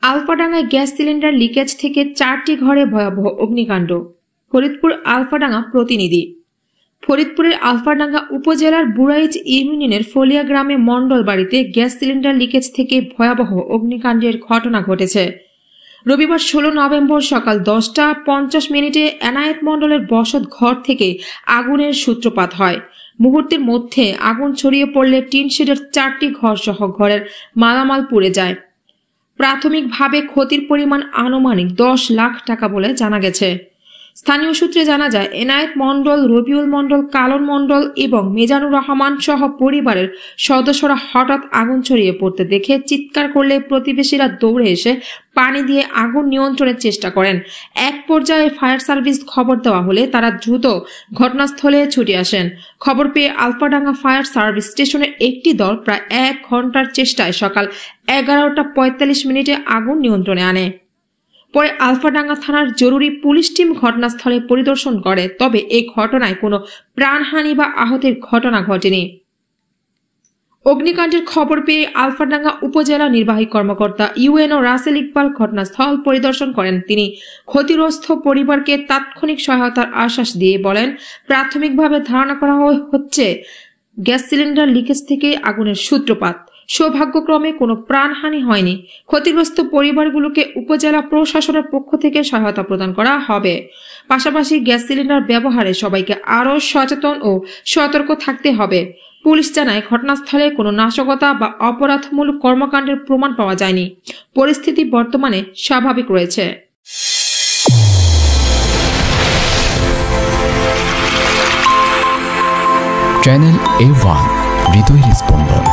আলফাডাঙ্গায় gas cylinder leakage থেকে 4টি ঘরে ভয়াবহ অগ্নিকাণ্ড। ফরিদপুর আলফাডাঙ্গা প্রতিনিধি। ফরিদপুরের আলফাডাঙ্গা উপজেলার বুড়াইচ ইউনিয়নের ফলিয়া গ্রামে মণ্ডল বাড়িতে গ্যাস সিলিন্ডার লিকেজ থেকে ভয়াবহ অগ্নিকাণ্ডের ঘটনা ঘটেছে। রবিবার 16 নভেম্বর সকাল 10টা 50 এনায়েত মণ্ডলের বসত ঘর থেকে আগুনের সূত্রপাত হয়। মুহূর্তের মধ্যে আগুন ছড়িয়ে পড়লে টিন শেডের 4টি ঘর সহ ঘরের মালামাল পুড়ে যায়। প্রাথমিকভাবে ক্ষতির পরিমাণ আনুমানিক 10 লাখ টাকা বলে জানা গেছে। স্থানীয় সূত্রে জানা যায়, এনায়েত মণ্ডল, রবিউল মণ্ডল, কালন মণ্ডল এবং মিজানুর রহমান সহ পরিবারের সদস্যরা হঠাৎ আগুন ছড়িয়ে পড়তে দেখে চিৎকার করলে প্রতিবেশীরা দৌড়ে এসে পানি দিয়ে আগুন নিয়ন্ত্রণের চেষ্টা করেন। এক পর্যায়ে ফায়ার সার্ভিস খবর দেওয়া হলে তারা দ্রুত ঘটনাস্থলে ছুটে আসেন। খবর পেয়ে আলফাডাঙ্গা ফায়ার সার্ভিস স্টেশনের একটি দল প্রায় 1 ঘন্টার চেষ্টায় সকাল 11টা 45 আগুন নিয়ন্ত্রণে আনে। পরে আলফাডাঙ্গা থানার জরুরি পুলিশ টিম ঘটনাস্থলে পরিদর্শন করে, তবে এই ঘটনায় কোনো প্রাণহানি বা আহতের ঘটনা ঘটেনি। অগ্নিকাণ্ডের খবর পেয়ে আলফাডাঙ্গা উপজেলা নির্বাহী কর্মকর্তা ইউএনও রাসেল ইকবাল ঘটনাস্থল পরিদর্শন করেন। তিনি ক্ষতিগ্রস্ত পরিবারকে তাৎক্ষণিক সহায়তার আশ্বাস দিয়ে বলেন, প্রাথমিকভাবে ধারণা করা হচ্ছে গ্যাস সিলিন্ডার লিকেজ থেকে আগুনের সূত্রপাত। সৌভাগ্যক্রমে কোনো প্রাণহানি হয়নি। ক্ষতিগ্রস্ত পরিবারগুলোকে উপজেলা প্রশাসনের পক্ষ থেকে সহায়তা প্রদান করা হবে। পাশাপাশি গ্যাস সিলিন্ডার ব্যবহারে সবাইকে আরও সচেতন ও সতর্ক থাকতে হবে। পুলিশ জানায়, ঘটনাস্থলে কোনো নাশকতা বা অপরাধমূলক কর্মকাণ্ডের প্রমাণ পাওয়া যায়নি। পরিস্থিতি বর্তমানে স্বাভাবিক রয়েছে। চ্যানেল A1 হৃদয়ের স্পন্দন।